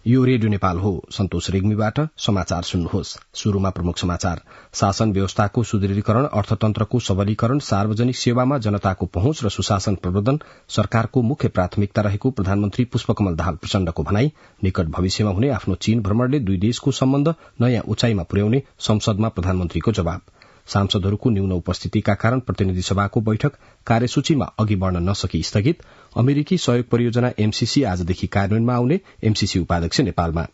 यो रेडियो नेपाल हो। सन्तोष रेग्मीबाट समाचार सुन्नुहोस्। शुरूमा प्रमुख समाचार। शासन व्यवस्थाको सुदृढीकरण, अर्थतन्त्रको सबलीकरण, सार्वजनिक सेवामा जनताको पहुँच र सुशासन प्रवर्धन सरकारको मुख्य प्राथमिकता रहेको प्रधानमन्त्री पुष्पकमल दाहाल प्रचण्डको भनाई। निकट भविष्यमा हुने आफ्नो चीन भ्रमणले दुई देशको सम्बन्ध नयाँ उचाइमा पुर्याउने संसदमा प्रधानमन्त्रीको जवाब। सांसदहरूको न्यून उपस्थितिका कारण प्रतिनिधि सभाको बैठक कार्यसूचीमा अघि बढ़न नसकी स्थगित। अमेरिकी सहयोग परियोजना एमसीसी आजदेखि कार्यान्वयनमा आउने एमसीसी उपाध्यक्ष नेपालमा।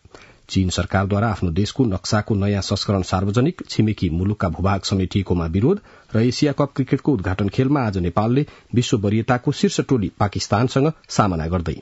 चीन सरकारद्वारा आफ्नो देशको नक्साको नयाँ संस्करण सार्वजनिक। छिमेकी मुलुकका भूभाग समेटिएकोमा विरोध र एशिया कप क्रिकेटको उद्घाटन खेलमा आज नेपालले विश्व वरियताको शीर्ष टोली पाकिस्तानसँग सामना गर्दै।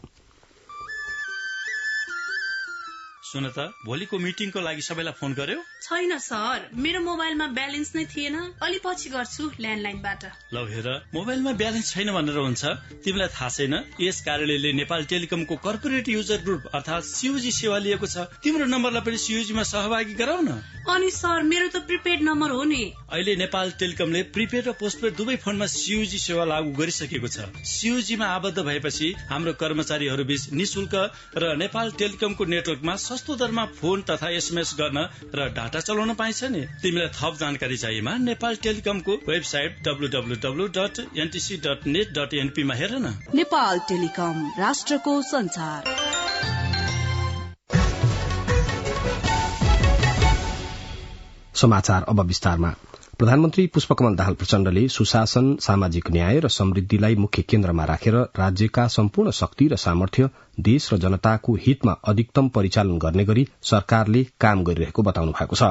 सुन त, भोलिको मिटिङको लागि सबैलाई फोन गर्यो? छैन सर, मेरो मोबाइलमा ब्यालेन्स नै थिएन। अलि पछि गर्छु ल्यान्डलाइनबाट। ल हेर, मोबाइलमा ब्यालेन्स छैन भनेर हुन्छ? तिमीलाई थाहा छैन यस कार्यालयले नेपाल टेलिकमको कर्पोरेट युजर ग्रुप अर्थात सीयूजी सेवा लिएको छ। तिम्रो नम्बरलाई पनि सीयूजीमा सहभागी गराउन। अनि सर, मेरो त प्रिपेड नम्बर हो नि। अहिले नेपाल टेलिकमले प्रिपेड र पोस्टपेड दुवै फोनमा सीयूजी सेवा लागू गरिसकेको छ। सीयूजीमा आबद्ध भएपछि हाम्रो कर्मचारीहरू बीच निशुल्क र नेपाल टेलिकमको नेटवर्कमा सस्तो दरमा फोन तथा एसएमएस गर्न र डाटा चलाउन पाइन्छ नि। तिमीलाई थप जानकारी चाहिएमा नेपाल टेलिकमको वेबसाइट www.ntc.net.np मा हेर न। नेपाल टेलिकम, राष्ट्रको संचार। समाचार अब विस्तारमा। प्रधानमन्त्री पुष्पकमल दाहाल प्रचण्डले सुशासन, सामाजिक न्याय र समृद्धिलाई मुख्य केन्द्रमा राखेर राज्यका सम्पूर्ण शक्ति र सामर्थ्य देश र जनताको हितमा अधिकतम परिचालन गर्ने गरी सरकारले काम गरिरहेको बताउनु भएको छ।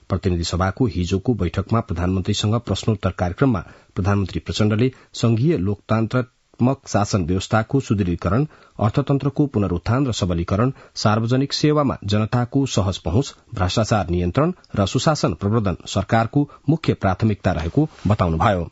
प्रतिनिधि सभाको हिजोको बैठकमा प्रधानमन्त्रीसँग प्रश्नोत्तर कार्यक्रममा प्रधानमन्त्री प्रचण्डले संघीय लोकतान्त्रिक शासन व्यवस्थाको सुदृढीकरण, अर्थतन्त्रको पुनरुत्थान र सबलीकरण, सार्वजनिक सेवामा जनताको सहज पहुँच, भ्रष्टाचार नियन्त्रण र सुशासन प्रवर्धन सरकारको मुख्य प्राथमिकता रहेको बताउनुभयो।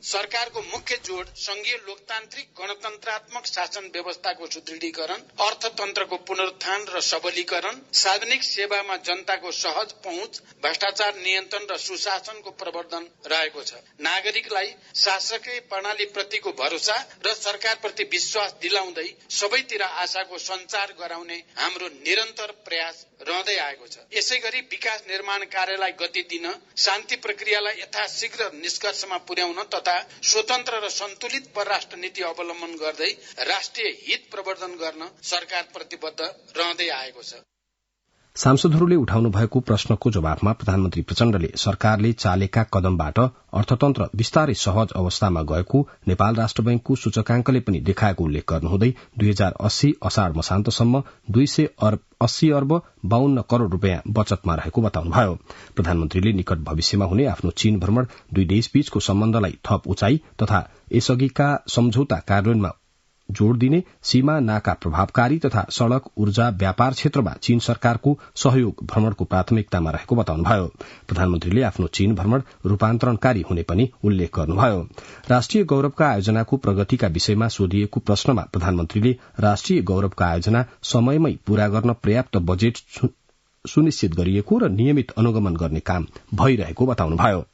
सरकारको मुख्य जोड संघीय लोकतान्त्रिक गणतन्त्रात्मक शासन व्यवस्थाको सुदृढीकरण, अर्थतन्त्रको पुनरुत्थान र सबलीकरण, सार्वजनिक सेवामा जनताको सहज पहुँच, भ्रष्टाचार नियन्त्रण र सुशासनको प्रवर्धन रहेको छ। नागरिकलाई शासकीय प्रणाली प्रतिको भरोसा र सरकारप्रति विश्वास दिलाउँदै सबैतिर आशाको सञ्चार गराउने हाम्रो निरन्तर प्रयास रहँदै आएको छ। यसैगरी विकास निर्माण कार्यलाई गति दिन, शान्ति प्रक्रियालाई यथाशीघ्र निष्कर्षमा पुर्याउन तथा स्वतन्त्र र सन्तुलित परराष्ट्र नीति अवलम्बन गर्दै राष्ट्रिय हित प्रवर्धन गर्न सरकार प्रतिबद्ध रहँदै आएको छ। सांसदहरूले उठाउनु भएको प्रश्नको जवाफमा प्रधानमन्त्री प्रचण्डले सरकारले चालेका कदमबाट अर्थतन्त्र बिस्तारै सहज अवस्थामा गएको नेपाल राष्ट्र बैंकको सूचकांकले पनि देखाएको उल्लेख गर्नुहुँदै 2080 असाढ़ मसान्तसम्म 280 अर्ब 52 करोड़ रूपियाँ बचतमा रहेको बताउनुभयो। प्रधानमन्त्रीले निकट भविष्यमा हुने आफ्नो चीन भ्रमण दुई देशबीचको सम्बन्धलाई थप उचाइ तथा यसअघिका सम्झौता कार्यान्वयनमा जोड़ दिने, सीमा नाका प्रभावकारी तथा सड़क, ऊर्जा, व्यापार क्षेत्रमा चीन सरकारको सहयोग भ्रमणको प्राथमिकतामा रहेको बताउनुभयो। प्रधानमन्त्रीले आफ्नो चीन भ्रमण रूपान्तरणकारी हुने पनि उल्लेख गर्नुभयो। राष्ट्रिय गौरवका आयोजनाको प्रगतिका विषयमा सोधिएको प्रश्नमा प्रधानमन्त्रीले राष्ट्रिय गौरवका आयोजना समयमै पूरा गर्न पर्याप्त बजेट सुनिश्चित गरिएको र नियमित अनुगमन गर्ने काम भइरहेको बताउनुभयो।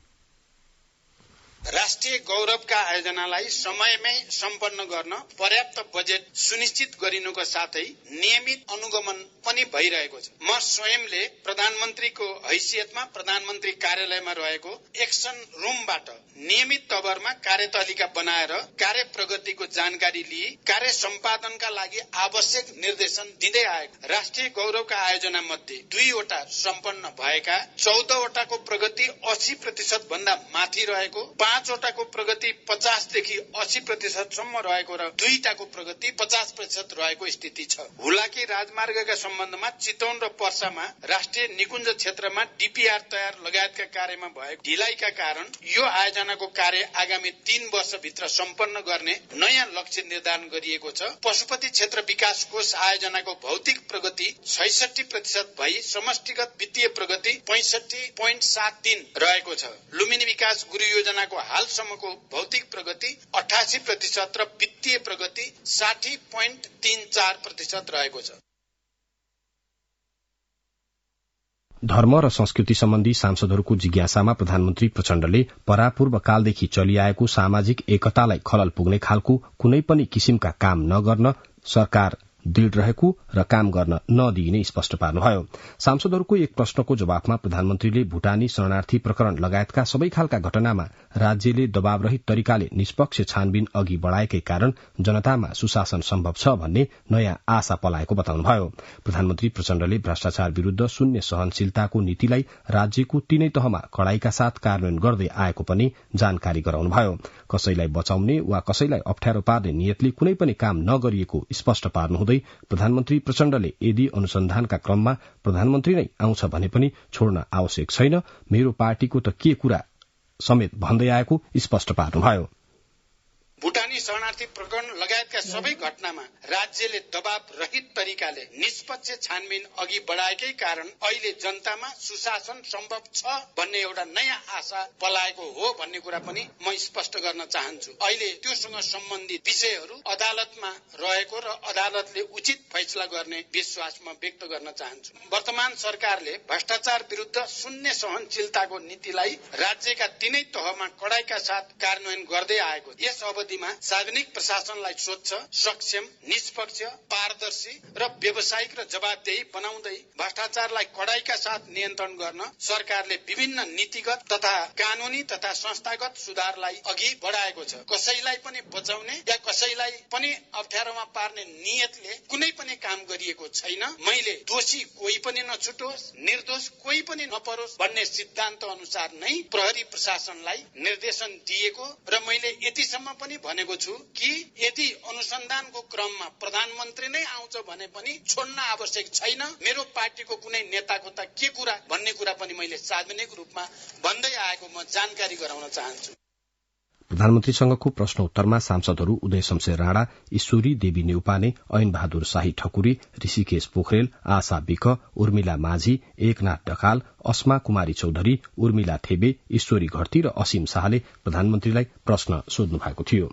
राष्ट्रिय गौरवका आयोजनालाई समयमै सम्पन्न गर्न पर्याप्त बजेट सुनिश्चित गरिनुको साथै नियमित अनुगमन पनि भइरहेको छ। म स्वयंले प्रधानमन्त्रीको हैसियतमा प्रधानमन्त्री कार्यालयमा रहेको एक्सन रूमबाट नियमित तवरमा कार्यतालिका बनाएर कार्य प्रगतिको जानकारी लिई कार्य सम्पादनका लागि आवश्यक निर्देशन दिँदै आएको। राष्ट्रिय गौरवका आयोजना मध्ये 2 वटा सम्पन्न भएका, 14 वटाको प्रगति 80% भन्दा माथि रहेको, 5 वटाको प्रगति 50 देखि 80% सम्म रहेको र 2टाको प्रगति 50% रहेको स्थिति छ। हुलाकी राजमार्गका सम्बन्धमा चितवन र पर्सामा राष्ट्रिय निकुञ्ज क्षेत्रमा डीपीआर तयार लगायतका कार्यमा भएको ढिलाइका कारण यो आयोजनाको कार्य आगामी 3 वर्षभित्र सम्पन्न गर्ने नयाँ लक्ष्य निर्धारण गरिएको छ। पशुपति क्षेत्र विकास कोष आयोजनाको भौतिक प्रगति 66% भई समष्टिगत वित्तीय प्रगति 65.73 रहेको छ। लुम्बिनी विकास गुरु योजनाको हालसम्मको भौतिक प्रगति 88% र वित्तीय प्रगति 60.34% रहेको छ। धर्म र संस्कृति सम्बन्धी सांसदहरूको जिज्ञासामा प्रधानमन्त्री प्रचण्डले परापूर्व कालदेखि चलिआएको सामाजिक एकतालाई खलल पुग्ने खालको कुनै पनि किसिमका काम नगर्न सरकार दृढ़ रहेको र काम गर्न नदिइने स्पष्ट पार्नुभयो। सांसदहरूको एक प्रश्नको जवाफमा प्रधानमन्त्रीले भूटानी शरणार्थी प्रकरण लगायतका सबै खालका घटनामा राज्यले दबावरहित तरिकाले निष्पक्ष छानबिन अघि बढ़ाएकै कारण जनतामा सुशासन सम्भव छ भन्ने नयाँ आशा पलाएको बताउनुभयो। प्रधानमन्त्री प्रचण्डले भ्रष्टाचार विरूद्ध शून्य सहनशीलताको नीतिलाई राज्यको तीनै तहमा कड़ाईका साथ कार्यान्वयन गर्दै आएको पनि जानकारी गराउनुभयो। कसैलाई बचाउने वा कसैलाई अप्ठ्यारो पार्ने नियतले कुनै पनि काम नगरिएको स्पष्ट पार्नुहुँदै प्रधानमन्त्री प्रचण्डले यदि अनुसन्धानका क्रममा प्रधानमन्त्री नै आउँछ भने पनि छोड्न आवश्यक छैन, मेरो पार्टीको त के कुरा समेत भन्दै आएको स्पष्ट पार्नुभयो। भूटानी शरणार्थी प्रकरण लगायतका सबै घटनामा राज्यले दबाव रहित तरिकाले निष्पक्ष छानबिन अघि बढ़ाएकै कारण अहिले जनतामा सुशासन सम्भव छ भन्ने एउटा नयाँ आशा पलाएको हो भन्ने कुरा पनि म स्पष्ट गर्न चाहन्छु। अहिले त्योसँग सम्बन्धित विषयहरू अदालतमा रहेको र अदालतले उचित फैसला गर्ने विश्वास म व्यक्त गर्न चाहन्छु। वर्तमान सरकारले भ्रष्टाचार विरूद्ध शून्य सहनशीलताको नीतिलाई राज्यका तीनै तहमा कड़ाईका साथ कार्यान्वयन गर्दै आएको। यस अवधिमा सार्वजनिक प्रशासनलाई स्वच्छ, सक्षम, निष्पक्ष, पारदर्शी र व्यावसायिक र जवाबदेही बनाउँदै भ्रष्टाचारलाई कड़ाईका साथ नियन्त्रण गर्न सरकारले विभिन्न नीतिगत तथा कानूनी तथा संस्थागत सुधारलाई अघि बढ़ाएको छ। कसैलाई पनि बचाउने या कसैलाई पनि अप्ठ्यारोमा पार्ने नियतले कुनै पनि काम गरिएको छैन। मैले दोषी कोही पनि नछुटोस्, निर्दोष कोही पनि नपरोस् भन्ने सिद्धान्त अनुसार नै प्रहरी प्रशासनलाई निर्देशन दिएको र मैले यतिसम्म पनि भनेको छु कि यदि अनुसन्धानको क्रममा प्रधानमन्त्री नै आउँछ भने पनि छोड्न आवश्यक छैन। मेरो पार्टीको कुनै नेताको त के कुरा भन्ने कुरा पनि मैले सार्वजनिक रूपमा भन्दै आएको म जानकारी गराउन चाहन्छु। प्रधानमन्त्रीसँगको प्रश्न उत्तरमा सांसदहरू उदय शमशेर राणा, ईश्वरी देवी नेउपाने, ऐन बहादुर शाही ठकुरी, ऋषिकेश पोखरेल, आशा विक, उर्मिला माझी, एकनाथ ढकाल, अस्मा कुमारी चौधरी, उर्मिला थेबे, ईश्वरी घरती र असीम शाहले प्रधानमन्त्रीलाई प्रश्न सोध्नु भएको थियो।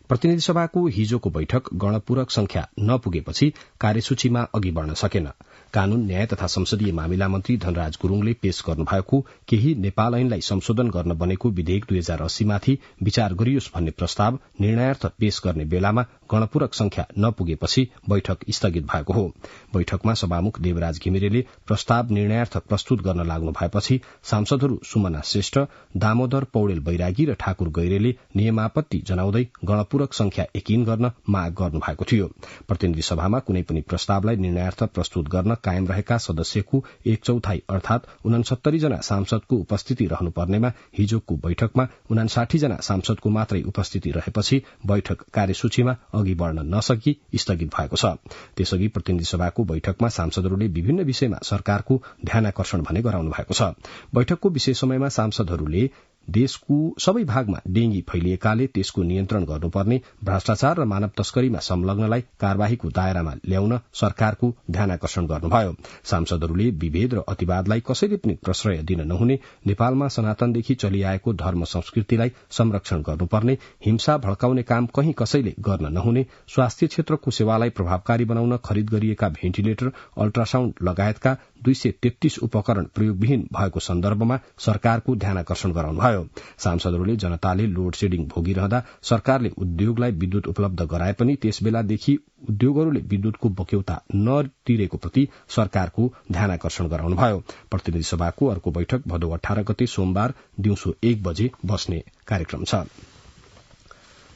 प्रतिनिधि सभाको हिजोको बैठक गणपूरक संख्या नपुगेपछि कार्यसूचीमा अघि बढ़न सकेन। कानून, न्याय तथा संसदीय मामिला मन्त्री धनराज गुरूङले पेश गर्नुभएको केही नेपाल ऐनलाई संशोधन गर्न बनेको विधेयक 2080 माथि विचार गरियोस् भन्ने प्रस्ताव निर्णयार्थ पेश गर्ने बेलामा गणपूरक संख्या नपुगेपछि बैठक स्थगित भएको हो। बैठकमा सभामुख देवराज घिमिरेले प्रस्ताव निर्णयार्थ प्रस्तुत गर्न लाग्नु भएपछि सांसदहरू सुमना श्रेष्ठ, दामोदर पौडेल बैरागी र ठाकुर गैरेले नियमापत्ति जनाउँदै गणपूरक संख्या यकिन गर्न माग गर्नु भएको थियो। प्रतिनिधि सभामा कुनै पनि प्रस्तावलाई निर्णयार्थ प्रस्तुत गर्न कायम रहेका सदस्यको 1/4 अर्थात 69 जना सांसदको उपस्थिति रहनुपर्नेमा हिजोको बैठकमा 59 जना सांसदको मात्रै उपस्थिति रहेपछि बैठक कार्यसूचीमा अघि बढ़न नसकी स्थगित भएको छ। त्यसअघि प्रतिनिधि सभाको बैठकमा सांसदहरूले विभिन्न विषयमा सरकारको ध्यानाकर्षण भने गराउनु भएको छ। बैठकको विशेष समयमा सांसदहरूले देशको सबै भागमा डेंगी फैलिएकाले त्यसको नियन्त्रण गर्नुपर्ने, भ्रष्टाचार र मानव तस्करीमा संलग्नलाई कार्यवाहीको दायरामा ल्याउन सरकारको ध्यानाकर्षण गर्नुभयो। सांसदहरूले विभेद र अतिवादलाई कसैले पनि प्रश्रय दिन नहुने, नेपालमा सनातनदेखि चलिआएको धर्म संस्कृतिलाई संरक्षण गर्नुपर्ने, हिंसा भड्काउने काम कहीं कसैले गर्न नहुने, स्वास्थ्य क्षेत्रको सेवालाई प्रभावकारी बनाउन खरिद गरिएका भेन्टिलेटर, अल्ट्रासाउण्ड लगायतका 233 उपकरण प्रयोगविहीन भएको सन्दर्भमा सरकारको ध्यानाकर्षण गराउनुभयो। सांसदहरूले जनताले लोड शेडिङ भोगिरहँदा सरकारले उद्योगलाई विद्युत उपलब्ध गराए पनि त्यसबेलादेखि उद्योगहरूले विद्युतको बक्यौता नतिरेको प्रति सरकारको ध्यानाकर्षण गराउनुभयो। प्रतिनिधि सभाको अर्को बैठक भदौ 18 गते सोमबार दिउँसो 1 बजे बस्ने कार्यक्रम छ।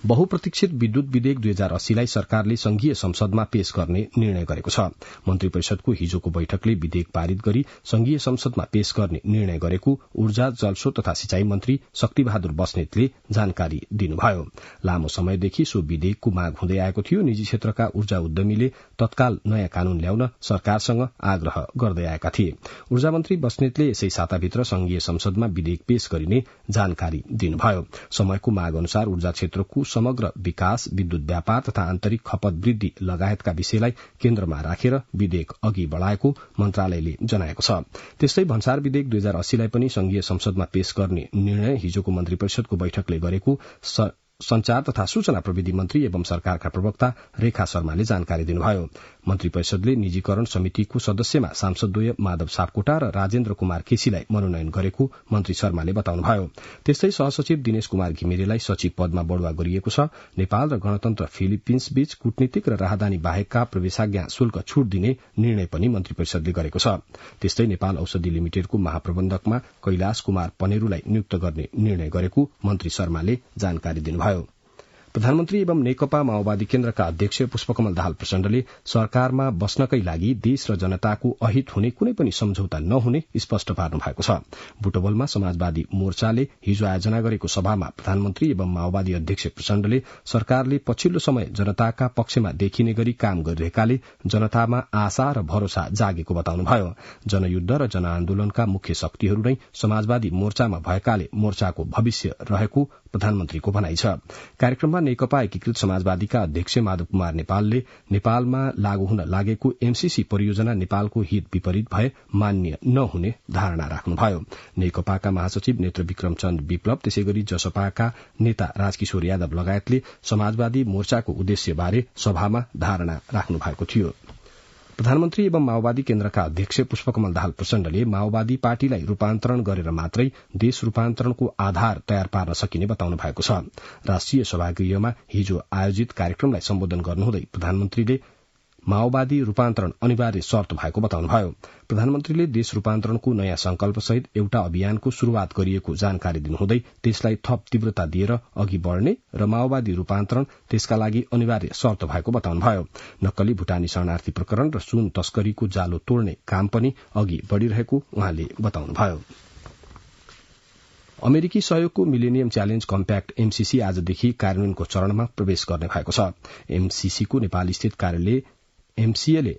बहुप्रतीक्षित विद्युत विधेयक 2080 लाई सरकारले संघीय संसदमा पेश गर्ने निर्णय गरेको छ। मन्त्री परिषदको हिजोको बैठकले विधेयक पारित गरी संघीय संसदमा पेश गर्ने निर्णय गरेको ऊर्जा, जलस्रोत तथा सिंचाई मन्त्री शक्तिबहादुर बस्नेतले जानकारी दिनुभयो। लामो समयदेखि सो विधेयकको माग हुँदै आएको थियो। निजी क्षेत्रका ऊर्जा उद्यमीले तत्काल नयाँ कानून ल्याउन सरकारसँग आग्रह गर्दै आएका थिए। ऊर्जा मन्त्री बस्नेतले यसै साताभित्र संघीय संसदमा विधेयक पेश गरिने जानकारी दिनुभयो। समयको माग अनुसार ऊर्जा क्षेत्रको समग्र विकास, विद्युत व्यापार तथा आन्तरिक खपत वृद्धि लगायतका विषयलाई केन्द्रमा राखेर विधेयक अघि बढ़ाएको मन्त्रालयले जनाएको छ। त्यस्तै भन्सार विधेयक 2080 लाई पनि संघीय संसदमा पेश गर्ने निर्णय हिजोको मन्त्री परिषदको बैठकले गरेको संचार तथा सूचना प्रविधि मन्त्री एवं सरकारका प्रवक्ता रेखा शर्माले जानकारी दिनुभयो। मन्त्री परिषदले निजीकरण समितिको सदस्यमा सांसदद्वय माधव सापकोटा र राजेन्द्र कुमार केसीलाई मनोनयन गरेको मन्त्री शर्माले बताउनुभयो। त्यस्तै सहसचिव दिनेश कुमार घिमिरेलाई सचिव पदमा बढुवा गरिएको छ। नेपाल र गणतन्त्र फिलिपिन्स बीच कूटनीतिक र राहदानी बाहेकका प्रवेशाज्ञा शुल्क छूट दिने निर्णय पनि मन्त्री परिषदले गरेको छ। त्यस्तै नेपाल औषधि लिमिटेडको महाप्रबन्धकमा कैलाश कुमार पनेरूलाई नियुक्त गर्ने निर्णय गरेको मन्त्री शर्माले जानकारी दिनुभयो। प्रधानमन्त्री एवं नेकपा माओवादी केन्द्रका अध्यक्ष पुष्पकमल दाहाल प्रचण्डले सरकारमा बस्नकै लागि देश र जनताको अहित हुने कुनै पनि सम्झौता नहुने स्पष्ट पार्नु भएको छ। बुटवलमा समाजवादी मोर्चाले हिजो आयोजना गरेको सभामा प्रधानमन्त्री एवं माओवादी अध्यक्ष प्रचण्डले सरकारले पछिल्लो समय जनताका पक्षमा देखिने गरी काम गरिरहेकाले जनतामा आशा र भरोसा जागेको बताउनुभयो। जनयुद्ध र जनआन्दोलनका मुख्य शक्तिहरू नै समाजवादी मोर्चामा भएकाले मोर्चाको भविष्य रहेको प्रधानमन्त्रीको भनाइ छ। कार्यक्रममा नेकपा एकीकृत समाजवादीका अध्यक्ष माधव कुमार नेपालले नेपालमा लागू हुन लागेको एमसीसी परियोजना नेपालको हित विपरीत भए मान्य नहुने धारणा राख्नुभयो। नेकपाका महासचिव नेत्र विक्रम चन्द विप्लव त्यसैगरी जसपाका नेता राजकिशोर यादव लगायतले समाजवादी मोर्चाको उद्देश्यबारे सभामा धारणा राख्नु भएको थियो। प्रधानमन्त्री एवं माओवादी केन्द्रका अध्यक्ष पुष्पकमल दाहाल प्रचण्डले माओवादी पार्टीलाई रूपान्तरण गरेर मात्रै देश रूपान्तरणको आधार तयार पार्न सकिने बताउनु भएको छ। राष्ट्रिय सभागृहमा हिजो आयोजित कार्यक्रमलाई सम्बोधन गर्नुहुँदै प्रधानमन्त्रीले माओवादी रूपान्तरण अनिवार्य शर्त भएको बताउनुभयो। प्रधानमन्त्रीले देश रूपान्तरणको नयाँ संकल्पसहित एउटा अभियानको शुरूआत गरिएको जानकारी दिनुहुँदै त्यसलाई थप तीव्रता दिएर अघि बढ़ने र माओवादी रूपान्तरण त्यसका लागि अनिवार्य शर्त भएको बताउनुभयो। नक्कली भूटानी शरणार्थी प्रकरण र सुन तस्करीको जालो तोड्ने काम पनि अघि बढ़िरहेको उहाँले बताउनुभयो। अमेरिकी सहयोगको मिलेनियम च्यालेन्ज कम्प्याक्ट एमसीसी आजदेखि कार्यान्वयनको चरणमा प्रवेश गर्ने भएको छ। एमसीसीको नेपाल स्थित कार्यालय एमसीएले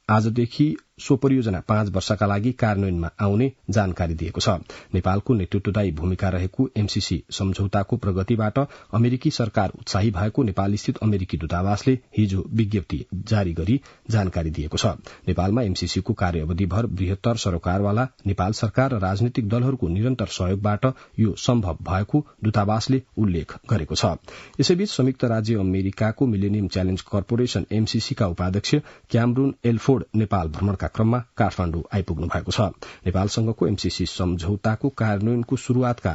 आजदेखि सो परियोजना 5 वर्षका लागि कार्यान्वयनमा आउने जानकारी दिएको छ। नेपालको नेतृत्वदायी भूमिका रहेको एमसीसी सम्झौताको प्रगतिबाट अमेरिकी सरकार उत्साही भएको नेपाल स्थित अमेरिकी दूतावासले हिजो विज्ञप्ति जारी गरी जानकारी दिएको छ। नेपालमा एमसीसीको कार्यावधिभर बृहत्तर सरोकारवाला नेपाल सरकार र राजनीतिक दलहरूको निरन्तर सहयोगबाट यो सम्भव भएको दूतावासले उल्लेख गरेको छ। यसैबीच संयुक्त राज्य अमेरिकाको मिलेनियम च्यालेन्ज कर्पोरेशन एमसीसीका उपाध्यक्ष क्यामरून एल्फोर्ड नेपाल भ्रमणका क्रममा काठमाण्डु आइपुग्नु भएको छ। नेपालसँगको एमसीसी सम्झौताको कार्यान्वयनको शुरूआतका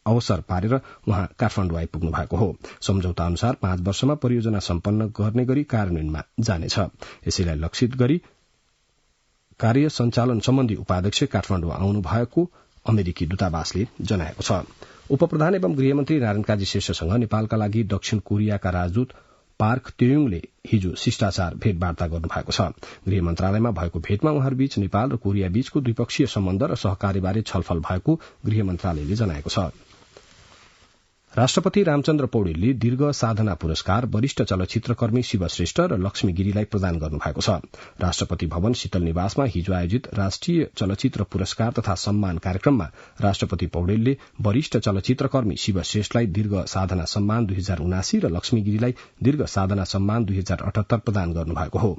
अवसर पारेर उहाँ काठमाण्डु आइपुग्नु भएको हो। सम्झौता अनुसार 5 वर्षमा परियोजना सम्पन्न गर्ने गरी कार्यान्वयनमा जानेछ। यसैलाई लक्षित गरी कार्य सञ्चालन सम्बन्धी उपाध्यक्ष काठमाण्डु आउनु भएको अमेरिकी दूतावासले जनाएको छ। उपप्रधान एवं गृहमन्त्री नारायण काजी शेषसँग नेपालका लागि दक्षिण कोरियाका राजदूत पार्क त्योयुङले हिजो शिष्टाचार भेटवार्ता गर्नुभएको छ। गृह मन्त्रालयमा भएको भेटमा उहाँहरूबीच नेपाल र कोरिया बीचको द्विपक्षीय सम्बन्ध र सहकार्यबारे छलफल भएको गृह मन्त्रालयले जनाएको छ। राष्ट्रपति रामचन्द्र पौडेलले दीर्घ साधना पुरस्कार वरिष्ठ चलचित्रकर्मी शिव श्रेष्ठ र लक्ष्मी गिरीलाई प्रदान गर्नुभएको छ। राष्ट्रपति भवन शीतल निवासमा हिजो आयोजित राष्ट्रिय चलचित्र पुरस्कार तथा सम्मान कार्यक्रममा राष्ट्रपति पौडेलले वरिष्ठ चलचित्रकर्मी शिव श्रेष्ठलाई दीर्घ साधना सम्मान 2079 र लक्ष्मी गिरीलाई दीर्घ साधना सम्मान 2078 प्रदान गर्नुभएको हो।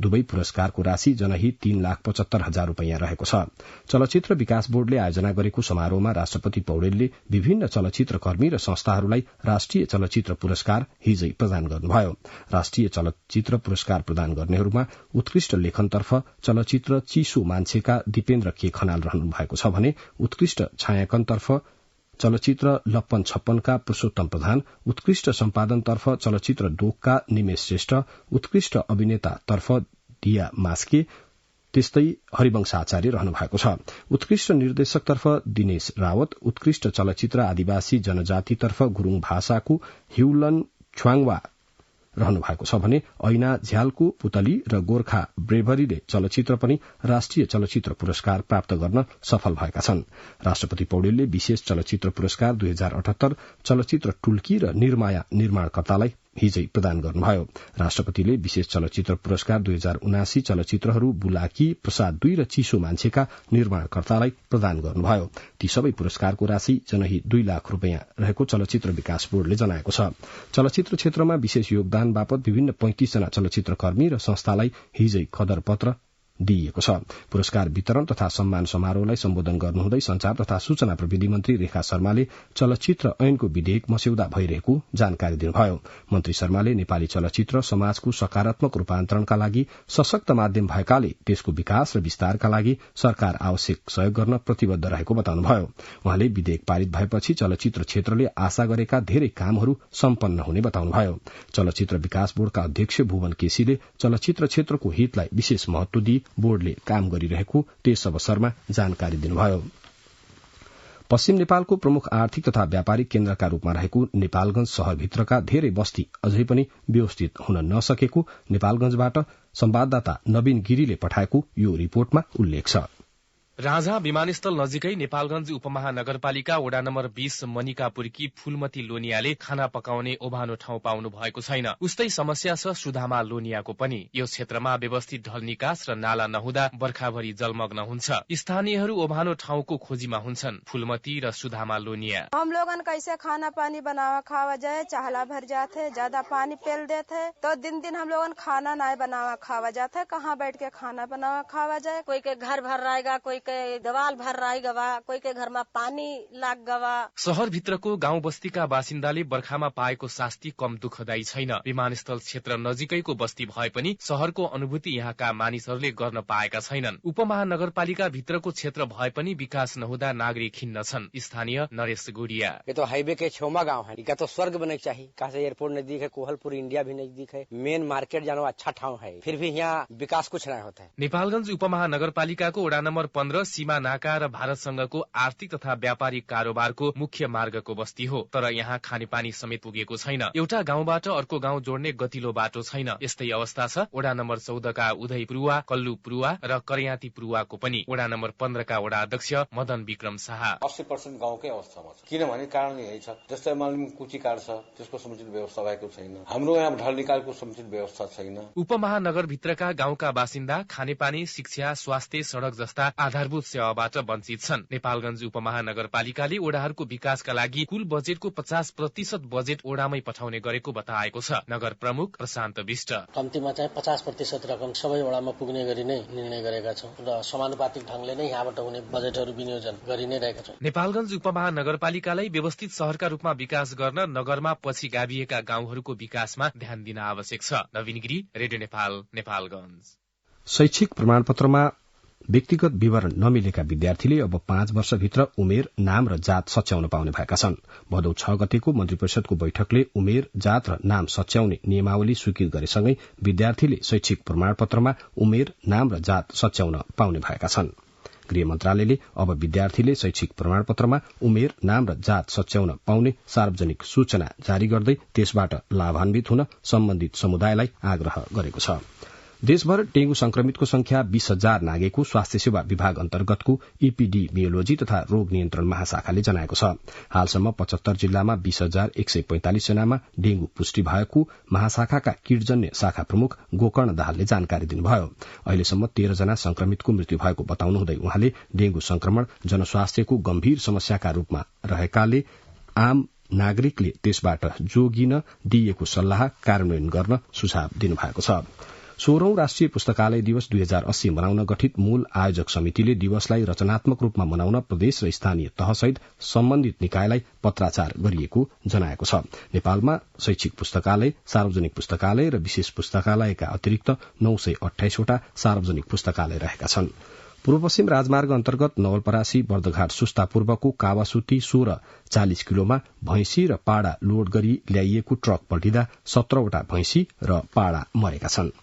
दुवै पुरस्कारको राशि जनहित 3,75,000 रूपियाँ रहेको छ। चलचित्र विकास बोर्डले आयोजना गरेको समारोहमा राष्ट्रपति पौडेलले विभिन्न चलचित्रकर्मी र संस्थाहरूलाई राष्ट्रिय चलचित्र पुरस्कार हिजै प्रदान गर्नुभयो। राष्ट्रिय चलचित्र पुरस्कार प्रदान गर्नेहरूमा उत्कृष्ट लेखनतर्फ चलचित्र चिसो मान्छेका दिपेन्द्र के खनाल रहनु भएको छ भने उत्कृष्ट छायाङ्कनतर्फ चलचित्र लप्पन छप्पनका पुरूषोत्तम प्रधान, उत्कृष्ट सम्पादनतर्फ चलचित्र दोकका निमेश श्रेष्ठ, उत्कृष्ट अभिनेतातर्फ दिया मास्के, त्यस्तै हरिवंश आचार्य रहनु भएको छ। उत्कृष्ट निर्देशकतर्फ दिनेश रावत, उत्कृष्ट चलचित्र आदिवासी जनजातितर्फ गुरूङ भाषाको ह्युलन छ्वाङवा रहनु भएको छ भने ऐना झ्यालको पुतली र गोर्खा ब्रेभरीले चलचित्र पनि राष्ट्रिय चलचित्र पुरस्कार प्राप्त गर्न सफल भएका छन्। राष्ट्रपति पौडेलले विशेष चलचित्र पुरस्कार 2078 चलचित्र टुल्की र निर्माया निर्माणकर्तालाई हिजै प्रदान गर्नुभयो। राष्ट्रपतिले विशेष चलचित्र पुरस्कार 2079 चलचित्रहरू बुलाकी, प्रसाद 2 र चिसो मान्छेका निर्माणकर्तालाई प्रदान गर्नुभयो। ती सबै पुरस्कारको राशि जनहित 2 लाख रूपियाँ रहेको चलचित्र विकास बोर्डले जनाएको छ। चलचित्र क्षेत्रमा विशेष योगदान बापत विभिन्न 35 जना चलचित्रकर्मी र संस्थालाई हिजै कदर पत्र दिइएको छ। पुरस्कार वितरण तथा सम्मान समारोहलाई सम्बोधन गर्नुहुँदै संचार तथा सूचना प्रविधि मन्त्री रेखा शर्माले चलचित्र ऐनको विधेयक मस्यौदा भइरहेको जानकारी दिनुभयो। मन्त्री शर्माले नेपाली चलचित्र समाजको सकारात्मक रूपान्तरणका लागि सशक्त माध्यम भएकाले त्यसको विकास र विस्तारका लागि सरकार आवश्यक सहयोग गर्न प्रतिबद्ध रहेको बताउनुभयो। उहाँले विधेयक पारित भएपछि चलचित्र क्षेत्रले आशा गरेका धेरै कामहरू सम्पन्न हुने बताउनुभयो। चलचित्र विकास बोर्डका अध्यक्ष भुवन केसीले चलचित्र क्षेत्रको हितलाई विशेष महत्व दिई बोर्डले काम गरिरहेको त्यस अवसरमा जानकारी दिनुभयो। पश्चिम नेपालको प्रमुख आर्थिक तथा व्यापारिक केन्द्रका रूपमा रहेको नेपालगंज शहरभित्रका धेरै बस्ती अझै पनि व्यवस्थित हुन नसकेको नेपालगंजबाट संवाददाता नवीन गिरीले पठाएको यो रिपोर्टमा उल्लेख छ। राजा विमानस्थल नजिकै नेपालगंज उपमहानगरपालिका वडा नम्बर 20 मनिकापुरकी फूलमती लोनियाले खाना पकाउने ओभानो ठाउँ पाउनु भएको छैन। उस्तै समस्या छ सुधामा लोनियाको पनि। यो क्षेत्रमा व्यवस्थित ढल निकास र नाला नहुँदा बर्खाभरि जलमग्न हुन्छ। स्थानीयहरू ओभानो ठाउँको खोजीमा हुन्छन्। फूलमती र सुधामा लोनिया। हम लोगन कैसे खाना पानी बनावा खावा जाए, चाहला भर जाते, ज्यादा पानी पेल देते तो दिन दिन हम लोगन खाना नहीं बनावा खावा जाते। कहाँ बैठ के खाना बनावा खावा जाए? कोई के घर भर रहेगा, कोई के दवाल भर रही गवा, कोई के घरमा पानी लाग गवा। शहर भित्रको गाउँ बस्तीका बासिन्दाले बर्खामा पाएको शास्ति कम दुःखदायी छैन। विमानस्थल क्षेत्र नजिकैको बस्ती भए पनि शहरको अनुभूति यहाँका मानिसहरूले गर्न पाएका छैनन्। उपमहानगरपालिका भित्रको क्षेत्र भए पनि विकास नहुँदा नागरिक खिन्न छन्। स्थानीय नरेश गुडिया। ये तो हाईवे के छेउमा गाँव है, इनका तो स्वर्ग बने चाहिए। कहाँ से एयरपोर्ट नजदीक है, कोहलपुर इंडिया भी नजदीक है, मेन मार्केट जाना अच्छा ठाउँ है, फिर भी यहाँ विकास कुछ नहीं होता है। नेपालगंज उपमहानगरपालिकाको वडा नम्बर 15 सीमा नाका र भारतसँगको आर्थिक तथा व्यापारिक कारोबारको मुख्य मार्गको बस्ती हो। तर यहाँ खानेपानी समेत पुगेको छैन। एउटा गाउँबाट अर्को गाउँ जोड्ने गतिलो बाटो छैन। यस्तै अवस्था छ वडा नम्बर 14 का उदय पुरुवा, कल्लु पुरुवा र करयाती पुरुवाको पनि। वडा नम्बर 15 का वडा अध्यक्ष मदन विक्रम शाह। 80% गाउँकै अवस्थामा छ। किनभने कारण यही छ, जस्तै मालिम कुची कार्ड छ, त्यसको समुचित व्यवस्था भएको छैन। हाम्रो यहाँ ढल निकालको समुचित व्यवस्था छैन। उपमहानगर भित्रका गाउँका बासिन्दा खानेपानी, शिक्षा, स्वास्थ्य, सड़क जस्ता आधारभूत सेवाबाट वञ्चित छन्। नेपालगंज उपमहानगरपालिकाले ओडाहरूको विकासका लागि कुल बजेटको 50% बजेट ओडामै पठाउने गरेको बताएको छ नगर प्रमुख प्रशान्त विष्ट। कम्तीमा चाहिँ 50% रकम सबै ओडामा पुग्ने गरी नै निर्णय गरेका छौं र समानुपातिक ढंगले नै यहाँबाट हुने बजेटहरू विनियोजन गरि नै रहेका छौं। नेपालगंज उपमहानगरपालिकालाई व्यवस्थित शहरका रूपमा विकास गर्न नगरमा पछि गाभिएका गाउँहरूको विकासमा ध्यान दिन आवश्यक छ। नवीन गिरी, रेडियो नेपाल, नेपालगंज। शैक्षिक प्रमाणपत्रमा व्यक्तिगत विवरण नमिलेका विद्यार्थीले अब 5 वर्षभित्र उमेर, नाम र जात सच्याउन पाउने भएका छन्। भदौ 6 गतेको मन्त्री परिषदको बैठकले उमेर, जात र नाम सच्याउने नियमावली स्वीकृत गरेसँगै विद्यार्थीले शैक्षिक प्रमाणपत्रमा उमेर, नाम र जात सच्याउन पाउने भएका छन्। गृह मन्त्रालयले अब विद्यार्थीले शैक्षिक प्रमाणपत्रमा उमेर, नाम र जात सच्याउन पाउने सार्वजनिक सूचना जारी गर्दै त्यसबाट लाभान्वित हुन सम्बन्धित समुदायलाई आग्रह गरेको छ। देशभर डेंगू संक्रमितको संख्या 20,000 नागेको स्वास्थ्य सेवा विभाग अन्तर्गतको इपिडेमियोलोजी तथा रोग नियन्त्रण महाशाखाले जनाएको छ। हालसम्म 75 जिल्लामा 20,145 जनामा डेंगू पुष्टि भएको महाशाखाका कीटजन्य शाखा प्रमुख गोकर्ण दाहालले जानकारी दिनुभयो। अहिलेसम्म 13 जना संक्रमितको मृत्यु भएको बताउनुहुँदै उहाँले डेंगू संक्रमण जनस्वास्थ्यको गम्भीर समस्याका रूपमा रहेकाले आम नागरिकले त्यसबाट जोगिन दिइएको सल्लाह कार्यान्वयन गर्न सुझाव दिनुभएको छ। 16औं राष्ट्रिय पुस्तकालय दिवस 2080 मनाउन गठित मूल आयोजक समितिले दिवसलाई रचनात्मक रूपमा मनाउन प्रदेश र स्थानीय तहसहित सम्बन्धित निकायलाई पत्राचार गरिएको जनाएको छ। नेपालमा शैक्षिक पुस्तकालय, सार्वजनिक पुस्तकालय र विशेष पुस्तकालयका अतिरिक्त 928 वटा सार्वजनिक पुस्तकालय रहेका छन्। पूर्व पश्चिम राजमार्ग अन्तर्गत नवलपरासी बर्दघाट सुस्ता पूर्वको कावासुती 1640 किलोमा भैंसी र पाडा लोड गरी ल्याइएको ट्रक पल्टिँदा 17 वटा भैंसी र पाडा मरेका छन्।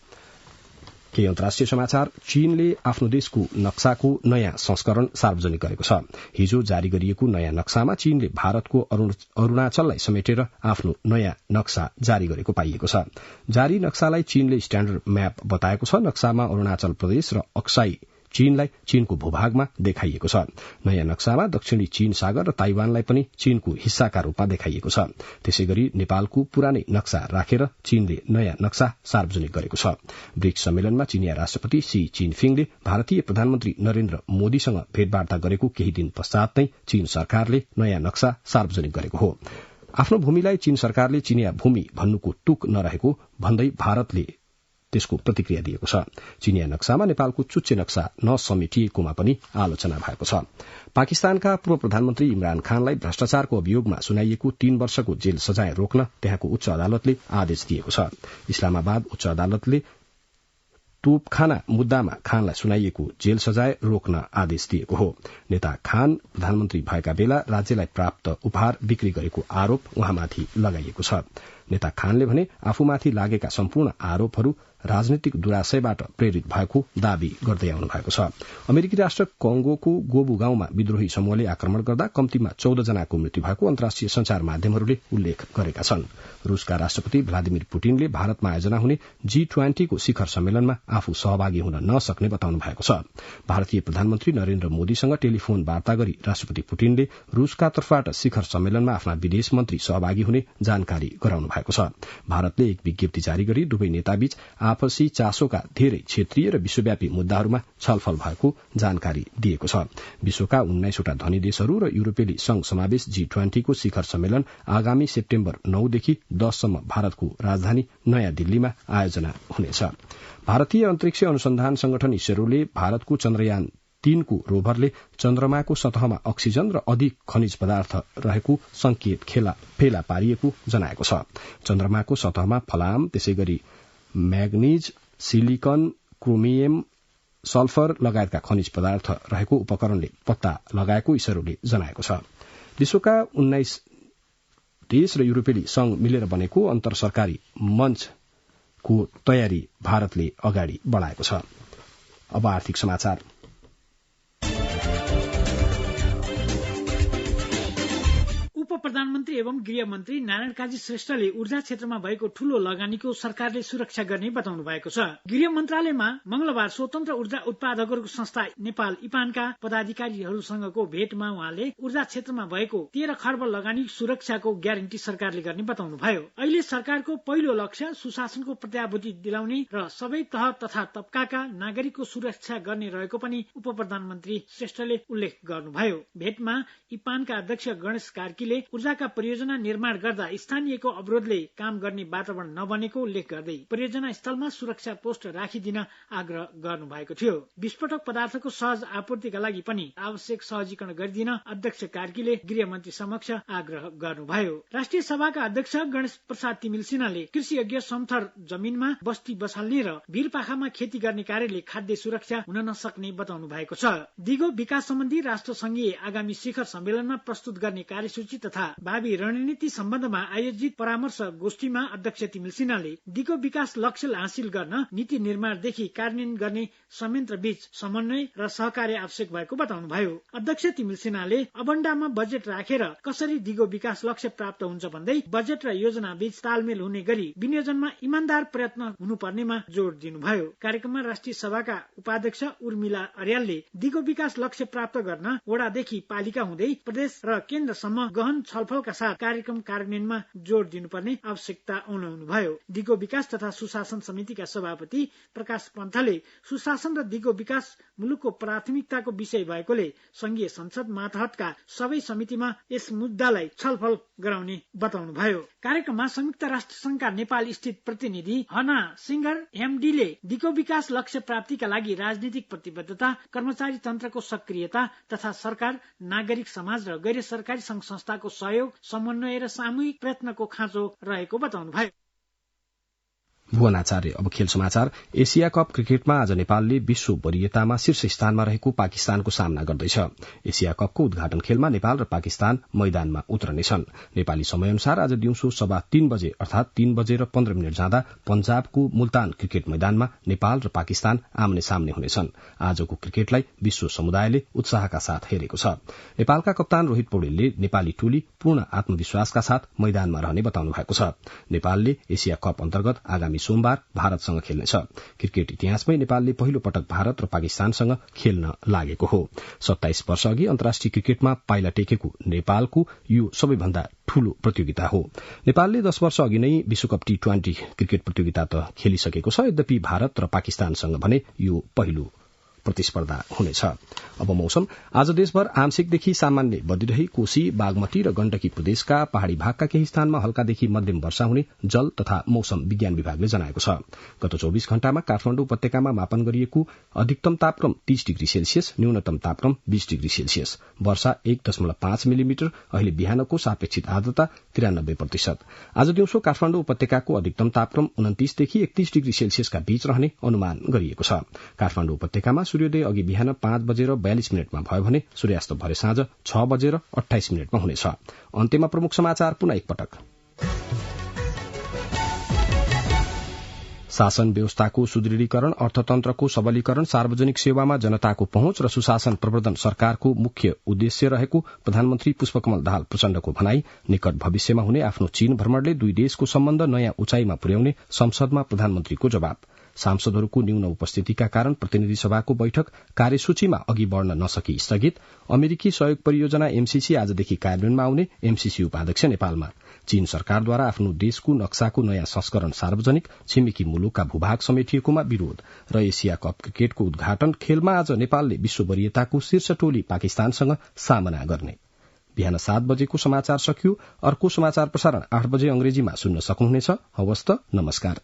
केही अन्तर्राष्ट्रिय समाचार। चीनले आफ्नो देशको नक्साको नयाँ संस्करण सार्वजनिक गरेको छ। हिजो जारी गरिएको नयाँ नक्सामा चीनले भारतको अरूणाचललाई समेटेर आफ्नो नयाँ नक्सा जारी गरेको पाइएको छ। जारी नक्सालाई चीनले स्ट्याण्डर्ड म्याप बताएको छ। नक्सामा अरूणाचल प्रदेश र अक्साई चीनलाई चीनको भूभागमा देखाइएको छ। नयाँ नक्सामा दक्षिणी चीन सागर र ताइवानलाई पनि चीनको हिस्साका रूपमा देखाइएको छ। त्यसैगरी नेपालको पुरानै नक्सा राखेर चीनले नयाँ नक्सा सार्वजनिक गरेको छ। ब्रिक्स सम्मेलनमा चीनिया राष्ट्रपति सी चिनफिङले भारतीय प्रधानमन्त्री नरेन्द्र मोदीसँग भेटवार्ता गरेको केही दिन पश्चात नै चीन सरकारले नयाँ नक्सा सार्वजनिक गरेको हो। आफ्नो भूमिलाई चीन सरकारले चीनिया भूमि भन्नुको टुक नरहेको भन्दै भारतले त्यसको प्रतिक्रिया दिएको छ। चिनिया नक्सामा नेपालको चुच्चे नक्सा नसमेटिएकोमा पनि आलोचना भएको छ। पाकिस्तानका पूर्व प्रधानमन्त्री इमरान खानलाई भ्रष्टाचारको अभियोगमा सुनाइएको 3 वर्षको जेल सजाय रोक्न त्यहाँको उच्च अदालतले आदेश दिएको छ। इस्लामाबाद उच्च अदालतले तोपखाना मुद्दामा खानलाई सुनाइएको जेल सजाय रोक्न आदेश दिएको हो। नेता खान प्रधानमन्त्री भएका बेला राज्यलाई प्राप्त उपहार बिक्री गरेको आरोप उहाँमाथि लगाइएको छ। नेता खानले भने आफूमाथि लागेका सम्पूर्ण आरोपहरू राजनीतिक दुराशयबाट प्रेरित भएको दावी गर्दै आउनु भएको छ। अमेरिकी राष्ट्र कंगोको गोबु गाउँमा विद्रोही समूहले आक्रमण गर्दा कम्तीमा 14 जनाको मृत्यु भएको अन्तर्राष्ट्रिय संचार माध्यमहरूले उल्लेख गरेका छन्। रूसका राष्ट्रपति भ्लादिमिर पुटिनले भारतमा आयोजना हुने G20 को शिखर सम्मेलनमा आफू सहभागी हुन नसक्ने बताउनु भएको छ। भारतीय प्रधानमन्त्री नरेन्द्र मोदीसँग टेलिफोन वार्ता गरी राष्ट्रपति पुटिनले रूसका तर्फबाट शिखर सम्मेलनमा आफ्ना विदेश मन्त्री सहभागी हुने जानकारी गराउनु भएको छ। भारतले एक विज्ञप्ति जारी गरी दुवै नेताबीच आपसी चासोका धेरै क्षेत्रीय र विश्वव्यापी मुद्दाहरूमा छलफल भएको जानकारी दिएको छ। विश्वका 19 वटा धनी देशहरू र युरोपेली संघ समावेश G20 को शिखर सम्मेलन आगामी सेप्टेम्बर 9 देखि 10 सम्म भारतको राजधानी नयाँ दिल्लीमा आयोजना हुनेछ। भारतीय अन्तरिक्ष अनुसन्धान संगठन इसरोले भारतको चन्द्रयान 3 को रोभरले चन्द्रमाको सतहमा अक्सिजन र अधिक खनिज पदार्थ रहेको संकेत फेला पारिएको जनाएको छ। चन्द्रमाको सतहमा फलाम, त्यसैगरी म्याग्निज, सिलिकन, क्रोमियम, सल्फर लगायतका खनिज पदार्थ रहेको उपकरणले पत्ता लगाएको इसरोले जनाएको छ। विश्वका 19 देश र युरोपेली संघ मिलेर बनेको अन्तर सरकारी मञ्चको तयारी भारतले अगाडि बढ़ाएको छ। अब आर्थिक समाचार। प्रधानमन्त्री एवं गृहमन्त्री नारायण काजी श्रेष्ठले ऊर्जा क्षेत्रमा भएको ठूलो लगानीको सरकारले सुरक्षा गर्ने बताउनु भएको छ। गृह मन्त्रालयमा मंगलबार स्वतन्त्र ऊर्जा उत्पादकहरूको संस्था नेपाल इपानका पदाधिकारीहरूसँगको भेटमा उहाँले ऊर्जा क्षेत्रमा भएको 13 खर्ब लगानी सुरक्षाको ग्यारेन्टी सरकारले गर्ने बताउनुभयो। अहिले सरकारको पहिलो लक्ष्य सुशासनको प्रत्याभूति दिलाउने र सबै तह तथा तबकाका नागरिकको सुरक्षा गर्ने रहेको पनि उप प्रधानमन्त्री श्रेष्ठले उल्लेख गर्नुभयो। भेटमा इपानका अध्यक्ष गणेश कार्कीले ऊर्जाका परियोजना निर्माण गर्दा स्थानीयको अवरोधले काम गर्ने वातावरण नबनेको उल्लेख गर्दै परियोजना स्थलमा सुरक्षा पोस्ट राखिदिन आग्रह गर्नु भएको थियो। विस्फोटक पदार्थको सहज आपूर्तिका लागि पनि आवश्यक सहजीकरण गरिदिन अध्यक्ष कार्कीले गृहमन्त्री समक्ष आग्रह गर्नुभयो। राष्ट्रिय सभाका अध्यक्ष गणेश प्रसाद तिमिल सिन्हाले कृषि योग्य समथर जमिनमा बस्ती बसाल्ने र भिरपाखामा खेती गर्ने कार्यले खाद्य सुरक्षा हुन नसक्ने बताउनु भएको छ। दिगो विकास सम्बन्धी राष्ट्रसंघीय आगामी शिखर सम्मेलनमा प्रस्तुत गर्ने कार्यसूची तथा भावी रणनीति सम्बन्धमा आयोजित परामर्श गोष्ठीमा अध्यक्ष तिमिल सिन्हाले दिगो विकास लक्ष्य हासिल गर्न नीति निर्माणदेखि कार्यान्वयन गर्ने संयन्त्र बीच समन्वय र सहकार्य आवश्यक भएको बताउनुभयो। अध्यक्ष तिमिल सिन्हाले अबण्डामा बजेट राखेर कसरी दिगो विकास लक्ष्य प्राप्त हुन्छ भन्दै बजेट र योजना बीच तालमेल हुने गरी विनियोजनमा इमानदार प्रयत्न हुनुपर्नेमा जोड़ दिनुभयो। कार्यक्रममा राष्ट्रिय सभाका उपाध्यक्ष उर्मिला अर्यालले दिगो विकास लक्ष्य प्राप्त गर्न वडादेखि पालिका हुँदै प्रदेश र केन्द्रसम्म गहन छलफलका साथ कार्यक्रम कार्यान्वयनमा जोड़ दिनुपर्ने आवश्यकता उठाउनुभयो। दिगो विकास तथा सुशासन समितिका सभापति प्रकाश पन्थले सुशासन र दिगो विकास मुलुकको प्राथमिकताको विषय भएकोले संघीय संसद मातहतका सबै समितिमा यस मुद्दालाई छलफल गराउने बताउनुभयो। कार्यक्रममा संयुक्त राष्ट्र संघका नेपाल स्थित प्रतिनिधि हना सिंगर एमडीले दिगो विकास लक्ष्य प्राप्तिका लागि राजनीतिक प्रतिबद्धता, कर्मचारी तन्त्रको सक्रियता तथा सरकार, नागरिक समाज र गैर सरकारी संघ संस्थाको सहयोग, समन्वय र सामूहिक प्रयत्नको खाँचो रहेको बताउनुभयो। भुवन आचार्य। अब खेल समाचार। एशिया कप क्रिकेटमा आज नेपालले विश्व वरीयतामा शीर्ष स्थानमा रहेको पाकिस्तानको सामना गर्दैछ। एशिया कपको उद्घाटन खेलमा नेपाल र पाकिस्तान मैदानमा उत्रनेछन्। नेपाली समय अनुसार आज दिउँसो 3:15 बजे अर्थात 3:15 जाँदा पंजाबको मुल्तान क्रिकेट मैदानमा नेपाल र पाकिस्तान आमने सामने हुनेछन्। आजको क्रिकेटलाई विश्व समुदायले उत्साहका साथ हेरेको छ। नेपालका कप्तान रोहित पौडेलले नेपाली टोली पूर्ण आत्मविश्वासका साथ मैदानमा रहने बताउनु भएको छ। नेपालले एशिया कप अन्तर्गत आगामी सोमबार भारतसँग खेल्नेछ। क्रिकेट इतिहासमै नेपालले पहिलो पटक भारत र पाकिस्तानसँग खेल्न लागेको हो। 27 वर्ष अघि अन्तर्राष्ट्रिय क्रिकेटमा पाइला टेकेको नेपालको यो सबैभन्दा ठूलो प्रतियोगिता हो। नेपालले 10 वर्ष अघि नै विश्वकप T20 क्रिकेट प्रतियोगिता त खेलिसकेको छ। यद्यपि भारत र पाकिस्तानसँग भने यो पहिलो प्रतिस्पर्धा हुनेछ। अब मौसम। आज देशभर आंशिकदेखि सामान्य बदिरही कोशी, बागमती र गण्डकी प्रदेशका पहाड़ी भागका केही स्थानमा हल्कादेखि मध्यम वर्षा हुने जल तथा मौसम विज्ञान विभागले जनाएको छ। गत 24 घण्टामा काठमाडौँ उपत्यकामा मापन गरिएको अधिकतम तापक्रम 30 डिग्री सेल्सियस, न्यूनतम तापक्रम 20 डिग्री सेल्सियस, वर्षा 1.5 मिलिमिटर, अहिले बिहानको सापेक्षित आर्द्रता 93%। आज दिउँसो काठमाडौँ उपत्यकाको अधिकतम तापक्रम 29 देखि 31 डिग्री सेल्सियसका बीच रहने अनुमान गरिएको छ। काठमाडौँ उपत्यकामा सूर्योदय अघि बिहान 5:42 भयो भने सूर्यास्त भरे साँझ 6:28 हुनेछ। अन्त्यमा प्रमुख समाचार पुनः एकपटक। शासन व्यवस्थाको सुदृढीकरण, अर्थतन्त्रको सबलीकरण, सार्वजनिक सेवामा जनताको पहुँच र सुशासन प्रवर्धन सरकारको मुख्य उद्देश्य रहेको प्रधानमन्त्री पुष्पकमल दाहाल प्रचण्डको भनाई। निकट भविष्यमा हुने आफ्नो चीन भ्रमणले दुई देशको सम्बन्ध नयाँ उचाइमा पुर्याउने संसदमा प्रधानमन्त्रीको जवाब। सांसदहरूको न्यून उपस्थितिका कारण प्रतिनिधि सभाको बैठक कार्यसूचीमा अघि बढ़न नसकी स्थगित। अमेरिकी सहयोग परियोजना एमसीसी आजदेखि कार्यान्वयनमा आउने एमसीसी उपाध्यक्ष नेपालमा। चीन सरकारद्वारा आफ्नो देशको नक्साको नयाँ संस्करण सार्वजनिक। छिमेकी मुलुकका भूभाग समेटिएकोमा विरोध। र एशिया कप क्रिकेटको उद्घाटन खेलमा आज नेपालले विश्व वरियताको शीर्ष टोली पाकिस्तानसँग सामना गर्ने। बिहान 7 बजेको समाचार सकियो। अर्को समाचार प्रसारण 8 बजे अंग्रेजीमा सुन्न सक्नुहुनेछ। हवस् त, नमस्कार।